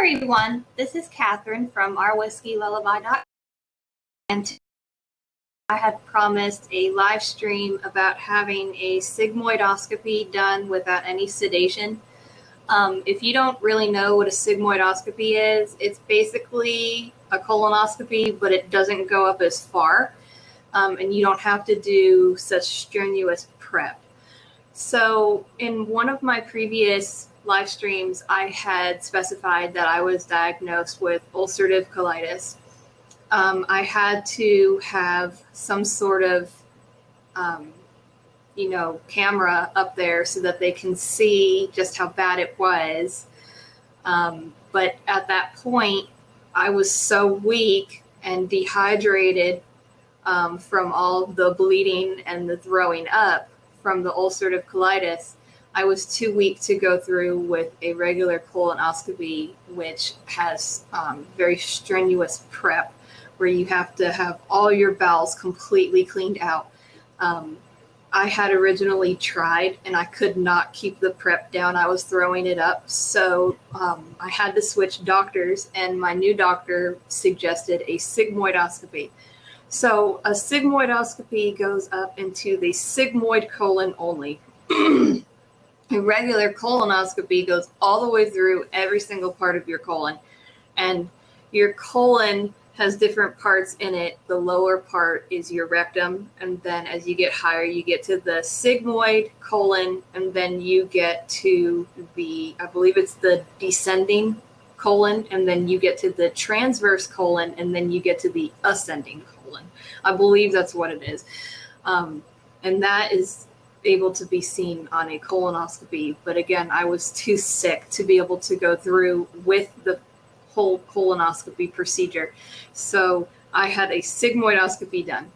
everyone, this is Katherine from ourwhiskeylullaby.com, and I had promised a live stream about having a sigmoidoscopy done without any sedation. If you don't really know what a sigmoidoscopy is, it's basically a colonoscopy, but it doesn't go up as far, and you don't have to do such strenuous prep. So in one of my previous live streams, I had specified that I was diagnosed with ulcerative colitis. I had to have some sort of, camera up there so that they can see just how bad it was. But at that point, I was so weak and dehydrated from all the bleeding and the throwing up from the ulcerative colitis. I was too weak to go through with a regular colonoscopy, which has very strenuous prep where you have to have all your bowels completely cleaned out. I had originally tried and I could not keep the prep down. I was throwing it up. So I had to switch doctors, and my new doctor suggested a sigmoidoscopy. So a sigmoidoscopy goes up into the sigmoid colon only. A regular colonoscopy goes all the way through every single part of your colon, and your colon has different parts in it. The lower part is your rectum, and then as you get higher, you get to the sigmoid colon, and then you get to the, I believe it's the descending colon, and then you get to the transverse colon, and then you get to the ascending colon. I believe that's what it is. And that is able to be seen on a colonoscopy. But again, I was too sick to be able to go through with the whole colonoscopy procedure. So I had a sigmoidoscopy done.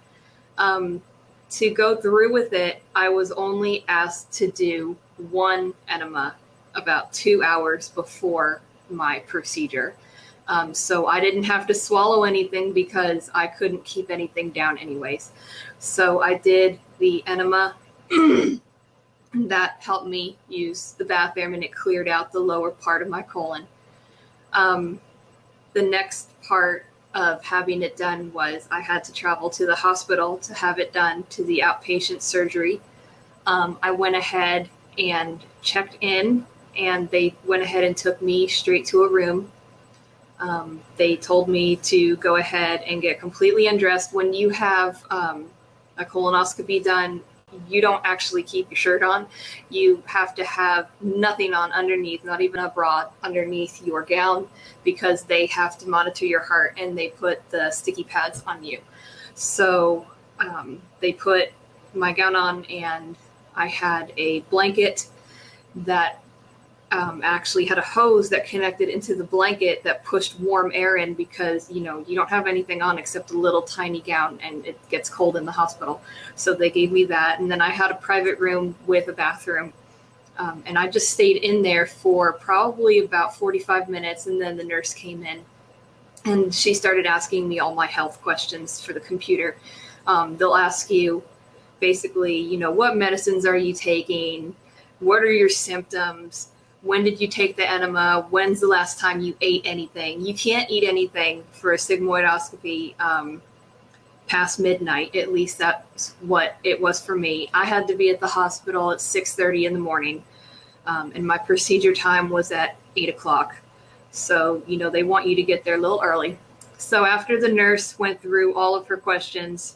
To go through with it, I was only asked to do one enema about 2 hours before my procedure. So I didn't have to swallow anything because I couldn't keep anything down anyways. So I did the enema. That helped me use the bathroom, and it cleared out the lower part of my colon. The next part of having it done was I had to travel to the hospital to have it done, to the outpatient surgery. I went ahead and checked in, and they went ahead and took me straight to a room. They told me to go ahead and get completely undressed. When you have a colonoscopy done, you don't actually keep your shirt on. You have to have nothing on underneath, not even a bra underneath your gown, because they have to monitor your heart, and they put the sticky pads on you. So they put my gown on, and I had a blanket that actually had a hose that connected into the blanket that pushed warm air in, because you don't have anything on except a little tiny gown, and it gets cold in the hospital. So they gave me that, and then I had a private room with a bathroom, and I just stayed in there for probably about 45 minutes, and then the nurse came in, and she started asking me all my health questions for the computer. They'll ask you basically, what medicines are you taking? What are your symptoms? When did you take the enema? When's the last time you ate anything? You can't eat anything for a sigmoidoscopy past midnight. At least that's what it was for me. I had to be at the hospital at 6:30 in the morning, and my procedure time was at 8 o'clock. So, they want you to get there a little early. So after the nurse went through all of her questions,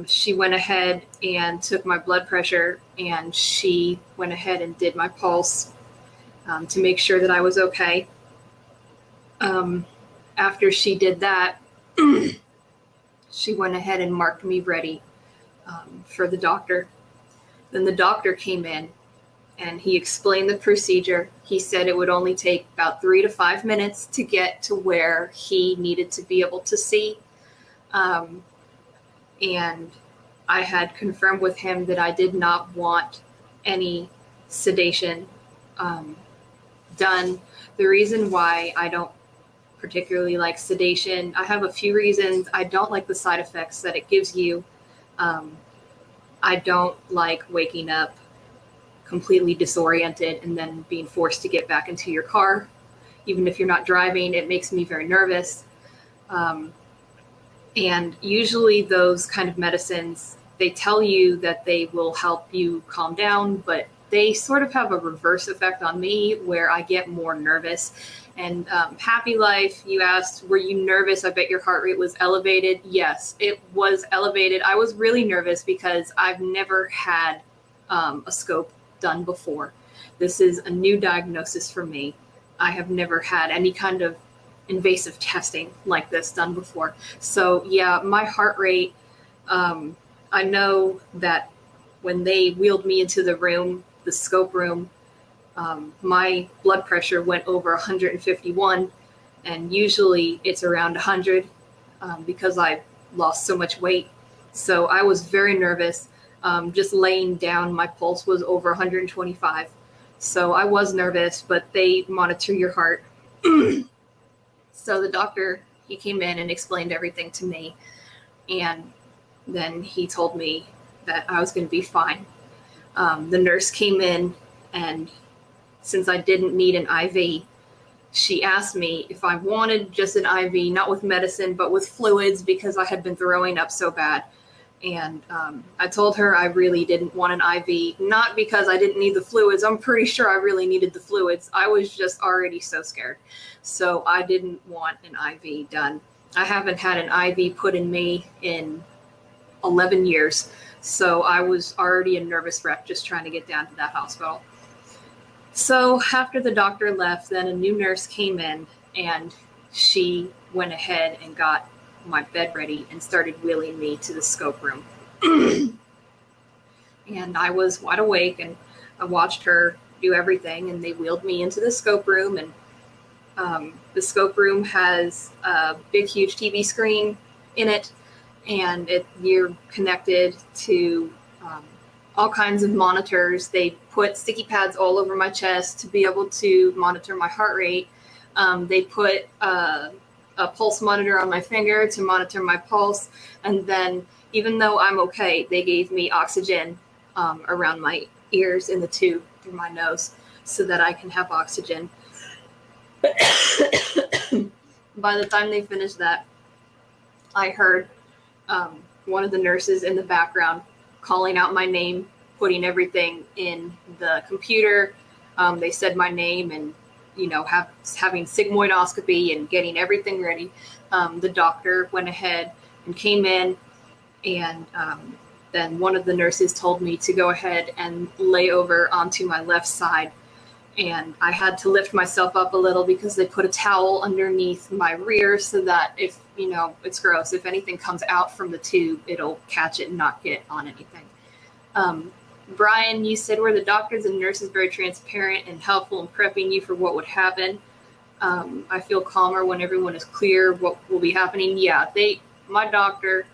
she went ahead and took my blood pressure, and she went ahead and did my pulse to make sure that I was okay. After she did that, she went ahead and marked me ready for the doctor. Then the doctor came in, and he explained the procedure. He said it would only take about 3 to 5 minutes to get to where he needed to be able to see. And I had confirmed with him that I did not want any sedation done. The reason why I don't particularly like sedation, I have a few reasons. I don't like the side effects that it gives you. I don't like waking up completely disoriented and then being forced to get back into your car. Even if you're not driving, it makes me very nervous. And usually those kind of medicines, they tell you that they will help you calm down, but they sort of have a reverse effect on me where I get more nervous. And Happy Life, you asked, were you nervous? I bet your heart rate was elevated. Yes, it was elevated. I was really nervous because I've never had a scope done before. This is a new diagnosis for me. I have never had any kind of invasive testing like this done before. So yeah, my heart rate, I know that when they wheeled me into the room, the scope room, my blood pressure went over 151, and usually it's around 100 because I lost so much weight. So I was very nervous. Just laying down, my pulse was over 125. So I was nervous, but they monitor your heart. So the doctor, he came in and explained everything to me. And then he told me that I was going to be fine. The nurse came in, and since I didn't need an IV, she asked me if I wanted just an IV, not with medicine, but with fluids, because I had been throwing up so bad. And I told her I really didn't want an IV, not because I didn't need the fluids. I'm pretty sure I really needed the fluids. I was just already so scared. So I didn't want an IV done. I haven't had an IV put in me in 11 years. So I was already a nervous wreck just trying to get down to that hospital. So after the doctor left, then a new nurse came in, and she went ahead and got my bed ready and started wheeling me to the scope room. And I was wide awake, and I watched her do everything, and they wheeled me into the scope room. And the scope room has a big, huge TV screen in it, and you're connected to all kinds of monitors. They put sticky pads all over my chest to be able to monitor my heart rate. They put a pulse monitor on my finger to monitor my pulse. And then, even though I'm okay, they gave me oxygen around my ears in the tube through my nose so that I can have oxygen. By the time they finished that, I heard one of the nurses in the background calling out my name, putting everything in the computer. They said my name and, having Sigmoidoscopy and getting everything ready. The doctor went ahead and came in, and then one of the nurses told me to go ahead and lay over onto my left side. And I had to lift myself up a little because they put a towel underneath my rear so that if, it's gross, if anything comes out from the tube, it'll catch it and not get on anything. Brian, you said, were the doctors and nurses very transparent and helpful in prepping you for what would happen? I feel calmer when everyone is clear what will be happening. Yeah, my doctor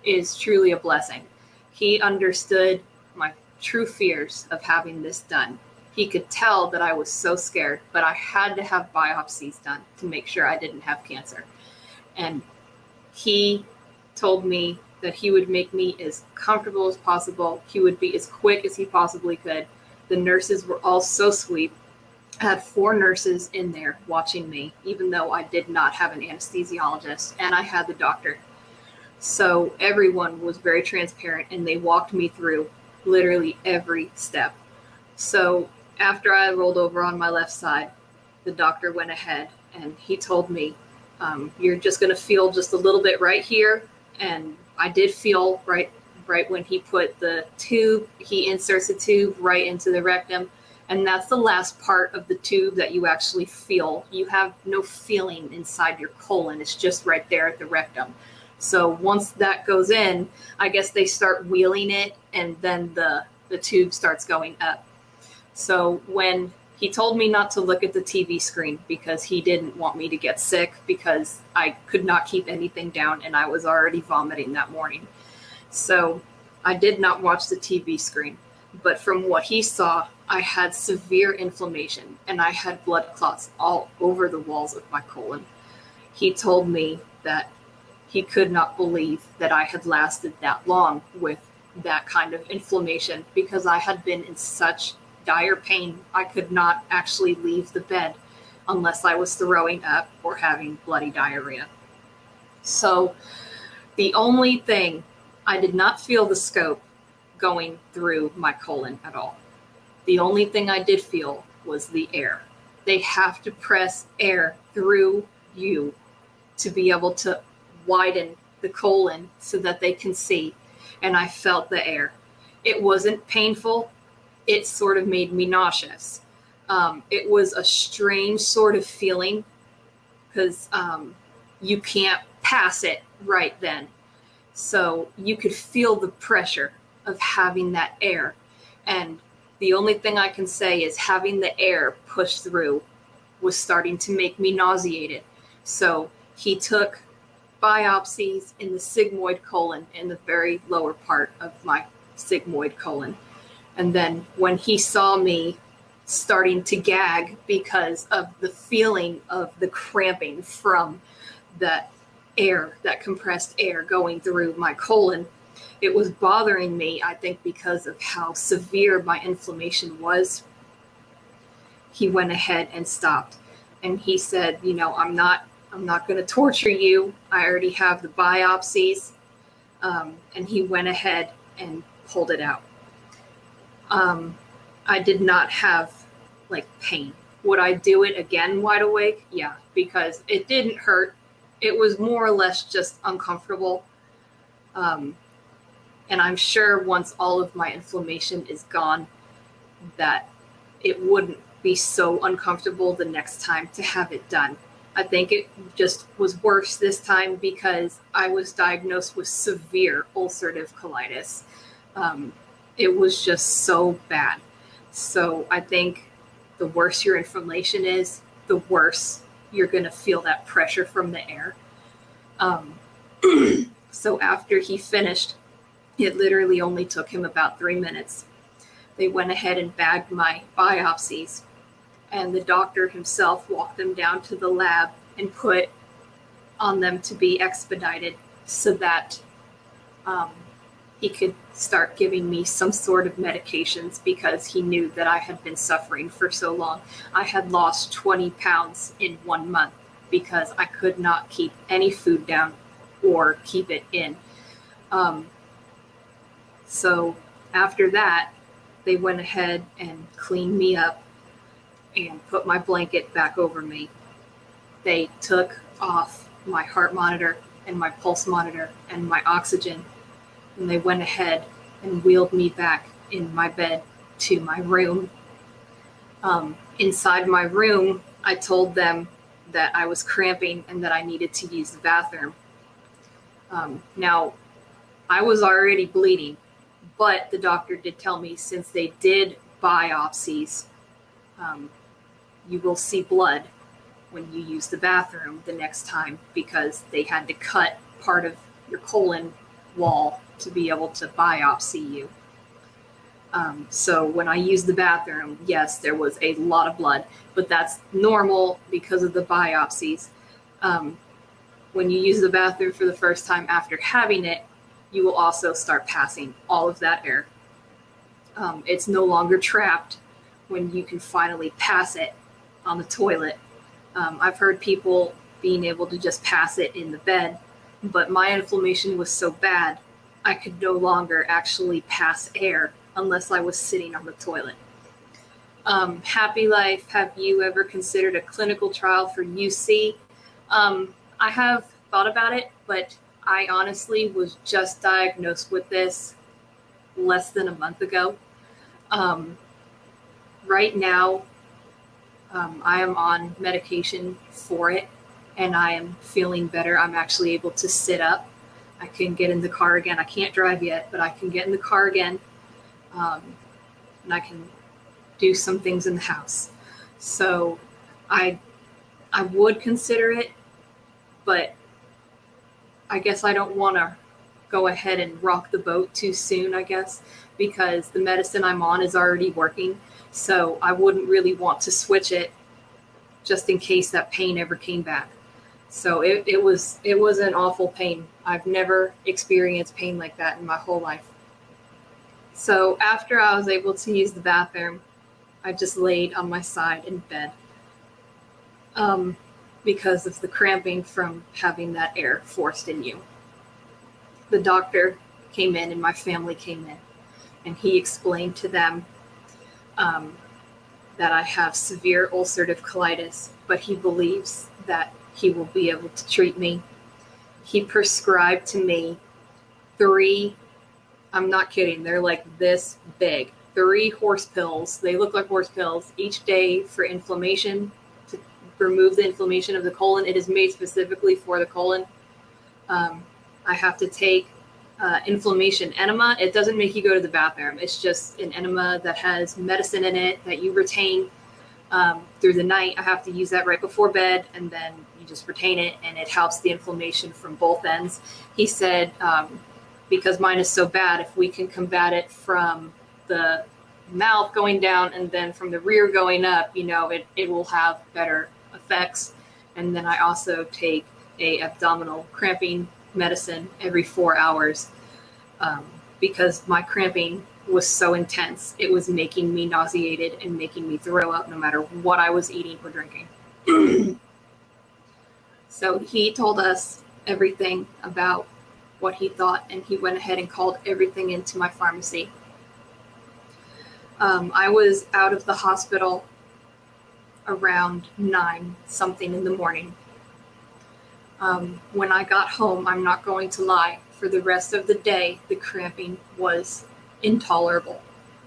is truly a blessing. He understood my true fears of having this done. He could tell that I was so scared, but I had to have biopsies done to make sure I didn't have cancer. And he told me that he would make me as comfortable as possible. He would be as quick as he possibly could. The nurses were all so sweet. I had 4 nurses in there watching me, even though I did not have an anesthesiologist, and I had the doctor. So everyone was very transparent, and they walked me through literally every step. So after I rolled over on my left side, the doctor went ahead and he told me, you're just going to feel just a little bit right here. And I did feel right when he put the tube, he inserts the tube right into the rectum. And that's the last part of the tube that you actually feel. You have no feeling inside your colon. It's just right there at the rectum. So once that goes in, I guess they start wheeling it, and then the tube starts going up. So when he told me not to look at the TV screen because he didn't want me to get sick, because I could not keep anything down and I was already vomiting that morning. So I did not watch the TV screen. But from what he saw, I had severe inflammation and I had blood clots all over the walls of my colon. He told me that he could not believe that I had lasted that long with that kind of inflammation, because I had been in such dire pain. I could not actually leave the bed. unless I was throwing up or having bloody diarrhea. So the only thing, I did not feel the scope going through my colon at all. The only thing I did feel was the air. They have to press air through you to be able to widen the colon so that they can see. And I felt the air. It wasn't painful. It sort of made me nauseous. It was a strange sort of feeling because you can't pass it right then. So you could feel the pressure of having that air. And the only thing I can say is having the air push through was starting to make me nauseated. So he took biopsies in the sigmoid colon, in the very lower part of my sigmoid colon. And then when he saw me starting to gag because of the feeling of the cramping from that air, that compressed air going through my colon, it was bothering me, I think, because of how severe my inflammation was. He went ahead and stopped. And he said, you know, I'm not going to torture you. I already have the biopsies. And he went ahead and pulled it out. I did not have like pain. Would I do it again wide awake? Yeah, because it didn't hurt. It was more or less just uncomfortable. And I'm sure once all of my inflammation is gone, that it wouldn't be so uncomfortable the next time to have it done. I think it just was worse this time because I was diagnosed with severe ulcerative colitis. It was just so bad. So I think the worse your inflammation is, the worse you're going to feel that pressure from the air. So after he finished, it literally only took him about 3 minutes. They went ahead and bagged my biopsies, and the doctor himself walked them down to the lab and put on them to be expedited so that he could start giving me some sort of medications because he knew that I had been suffering for so long. I had lost 20 pounds in 1 month because I could not keep any food down or keep it in. So after that, they went ahead and cleaned me up and put my blanket back over me. They took off my heart monitor and my pulse monitor and my oxygen, and they went ahead and wheeled me back in my bed to my room. Inside my room, I told them that I was cramping and that I needed to use the bathroom. Now, I was already bleeding, but the doctor did tell me since they did biopsies, you will see blood when you use the bathroom the next time because they had to cut part of your colon wall to be able to biopsy you. So when I used the bathroom, yes, there was a lot of blood, but that's normal because of the biopsies. When you use the bathroom for the first time after having it, you will also start passing all of that air. It's no longer trapped when you can finally pass it on the toilet. I've heard people being able to just pass it in the bed, but my inflammation was so bad, I could no longer actually pass air unless I was sitting on the toilet. Happy Life, have you ever considered a clinical trial for UC? I have thought about it, but I honestly was just diagnosed with this less than a month ago. Right now, I am on medication for it, and I am feeling better. I'm actually able to sit up. I can get in the car again. I can't drive yet, but I can get in the car again, and I can do some things in the house. So I would consider it, but I guess I don't want to go ahead and rock the boat too soon, I guess, because the medicine I'm on is already working. So I wouldn't really want to switch it just in case that pain ever came back. So it was an awful pain. I've never experienced pain like that in my whole life. So after I was able to use the bathroom, I just laid on my side in bed. because of the cramping from having that air forced in you. The doctor came in and my family came in, and he explained to them that I have severe ulcerative colitis, but he believes that he will be able to treat me. He prescribed to me 3, I'm not kidding, they're like this big, 3 horse pills. They look like horse pills each day for inflammation, to remove the inflammation of the colon. It is made specifically for the colon. I have to take inflammation enema. It doesn't make you go to the bathroom. It's just an enema that has medicine in it that you retain through the night. I have to use that right before bed, and then you just retain it, and it helps the inflammation from both ends. He said, because mine is so bad, if we can combat it from the mouth going down and then from the rear going up, it will have better effects. And then I also take a abdominal cramping medicine every 4 hours because my cramping was so intense. It was making me nauseated and making me throw up no matter what I was eating or drinking. So he told us everything about what he thought, and he went ahead and called everything into my pharmacy. I was out of the hospital around 9 something in the morning. When I got home, I'm not going to lie, for the rest of the day, the cramping was intolerable.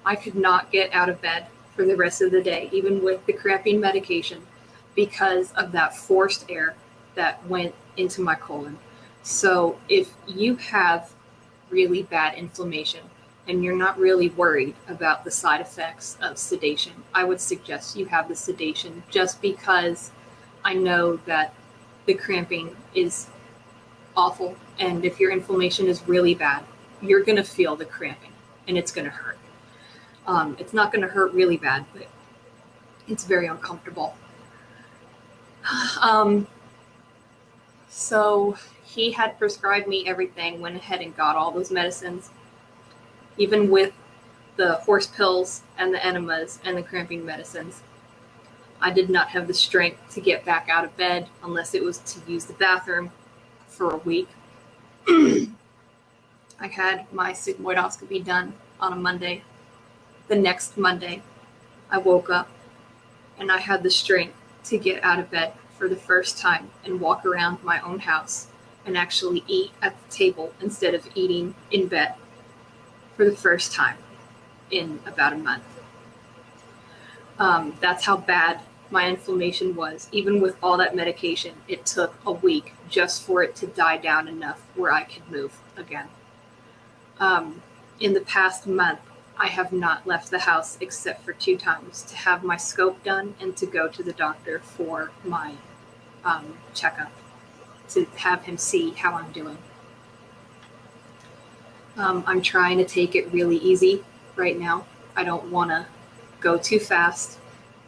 I could not get out of bed for the rest of the day, even with the cramping medication, because of that forced air that went into my colon. So if you have really bad inflammation and you're not really worried about the side effects of sedation, I would suggest you have the sedation, just because I know that the cramping is awful. And if your inflammation is really bad, you're going to feel the cramping and it's going to hurt. It's not going to hurt really bad, but it's very uncomfortable. So he had prescribed me everything, went ahead and got all those medicines, even with the horse pills and the enemas and the cramping medicines. I did not have the strength to get back out of bed unless it was to use the bathroom for a week. I had my sigmoidoscopy done on a Monday. The next Monday, I woke up and I had the strength to get out of bed for the first time and walk around my own house and actually eat at the table instead of eating in bed for the first time in about a month. That's how bad my inflammation was. Even with all that medication, it took a week just for it to die down enough where I could move again. In the past month, I have not left the house except for 2 times to have my scope done and to go to the doctor for my checkup, to have him see how I'm doing. I'm trying to take it really easy right now. I don't want to go too fast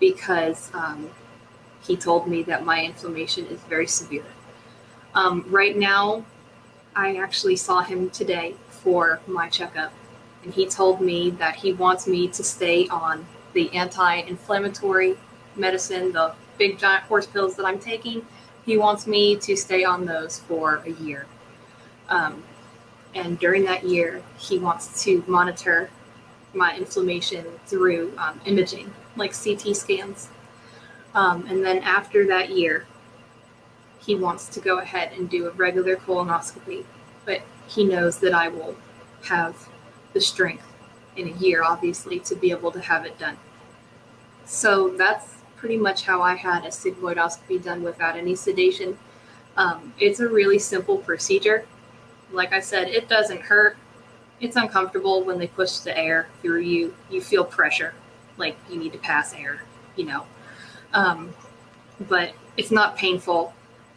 because he told me that my inflammation is very severe. Right now, I actually saw him today for my checkup, and he told me that he wants me to stay on the anti-inflammatory medicine, the big giant horse pills that I'm taking. He wants me to stay on those for a year. And during that year, he wants to monitor my inflammation through imaging, like CT scans. And then after that year, he wants to go ahead and do a regular colonoscopy. But he knows that I will have the strength in a year, obviously, to be able to have it done. So that's pretty much how I had a sigmoidoscopy done without any sedation. It's a really simple procedure. Like I said, it doesn't hurt. It's uncomfortable when they push the air through you. You feel pressure, like you need to pass air, but it's not painful.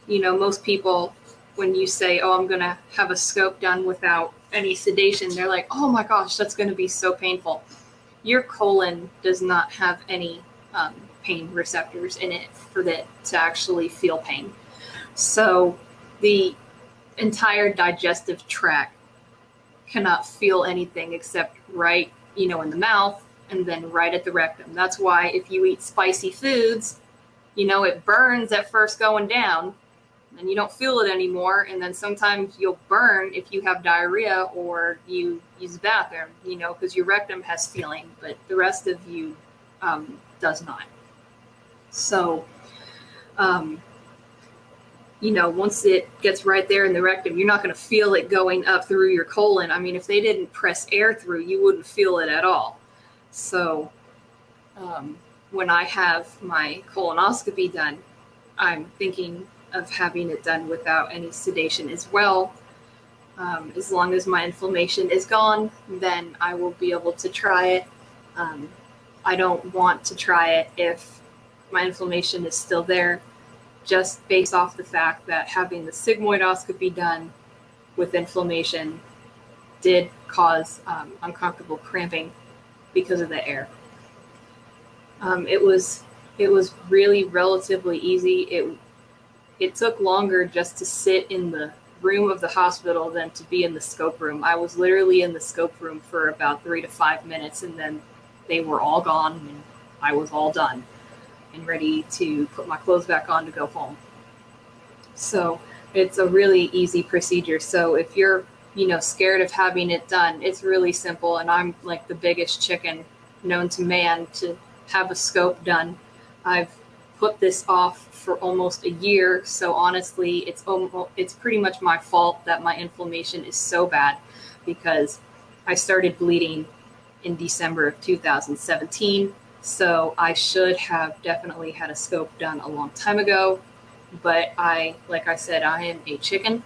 Most people, when you say, oh, I'm going to have a scope done without any sedation, they're like, oh my gosh, that's going to be so painful. Your colon does not have any pain receptors in it for that to actually feel pain. So the entire digestive tract cannot feel anything except right, in the mouth and then right at the rectum. That's why if you eat spicy foods, you know, it burns at first going down and you don't feel it anymore. And then sometimes you'll burn if you have diarrhea or you use the bathroom, you know, because your rectum has feeling, but the rest of you does not. So, you know, once it gets right there in the rectum, you're not going to feel it going up through your colon. I mean, if they didn't press air through, you wouldn't feel it at all. So when I have my colonoscopy done, I'm thinking of having it done without any sedation as well. As long as my inflammation is gone, then I will be able to try it. I don't want to try it if my inflammation is still there, just based off the fact that having the sigmoidoscopy done with inflammation did cause uncomfortable cramping because of the air. It was really relatively easy. It took longer just to sit in the room of the hospital than to be in the scope room. I was literally in the scope room for about 3 to 5 minutes, and then they were all gone and I was all done and ready to put my clothes back on to go home. So it's a really easy procedure. So if you're, you know, scared of having it done, it's really simple. And I'm like the biggest chicken known to man to have a scope done. I've put this off for almost a year. So honestly, it's pretty much my fault that my inflammation is so bad, because I started bleeding in December of 2017. So I should have definitely had a scope done a long time ago. But like I said, I am a chicken.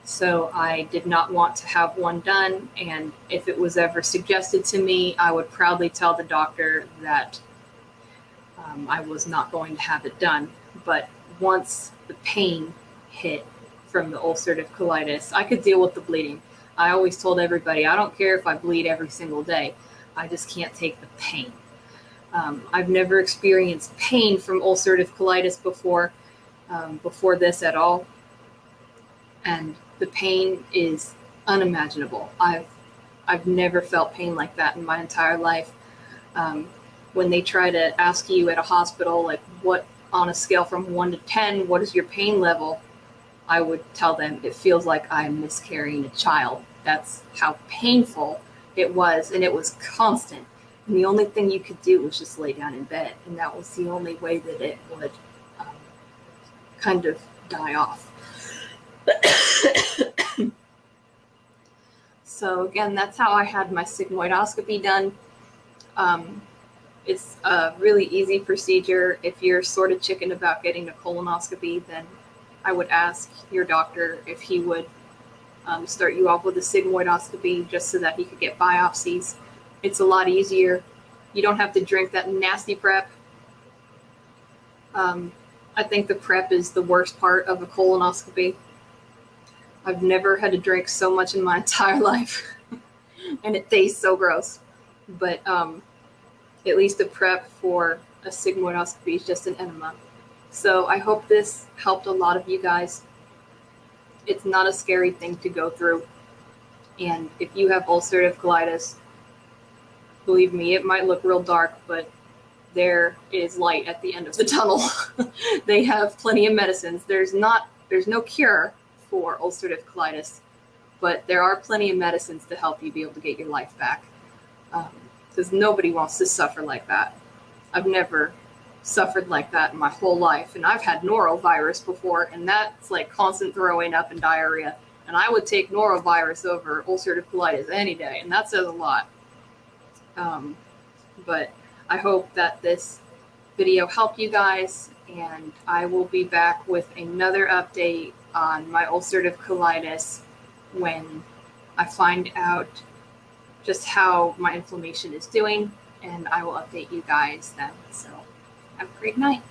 So I did not want to have one done. And if it was ever suggested to me, I would proudly tell the doctor that I was not going to have it done. But once the pain hit from the ulcerative colitis, I could deal with the bleeding. I always told everybody, I don't care if I bleed every single day. I just can't take the pain. I've never experienced pain from ulcerative colitis before this at all. And the pain is unimaginable. I've never felt pain like that in my entire life. When they try to ask you at a hospital, like, what on a scale from 1 to 10, what is your pain level? I would tell them it feels like I'm miscarrying a child. That's how painful it was, and it was constant. And the only thing you could do was just lay down in bed, and that was the only way that it would kind of die off. So again, that's how I had my sigmoidoscopy done. It's a really easy procedure. If you're sort of chicken about getting a colonoscopy, then I would ask your doctor if he would start you off with a sigmoidoscopy just so that he could get biopsies. It's a lot easier. You don't have to drink that nasty prep. I think the prep is the worst part of a colonoscopy. I've never had to drink so much in my entire life, and it tastes so gross. But at least the prep for a sigmoidoscopy is just an enema. So I hope this helped a lot of you guys. It's not a scary thing to go through. And if you have ulcerative colitis, believe me, it might look real dark, but there is light at the end of the tunnel. They have plenty of medicines. There's no cure for ulcerative colitis, but there are plenty of medicines to help you be able to get your life back. Because nobody wants to suffer like that. I've never suffered like that in my whole life, and I've had norovirus before, and that's like constant throwing up and diarrhea. And I would take norovirus over ulcerative colitis any day, and that says a lot. But I hope that this video helped you guys, and I will be back with another update on my ulcerative colitis when I find out just how my inflammation is doing, and I will update you guys then. So have a great night.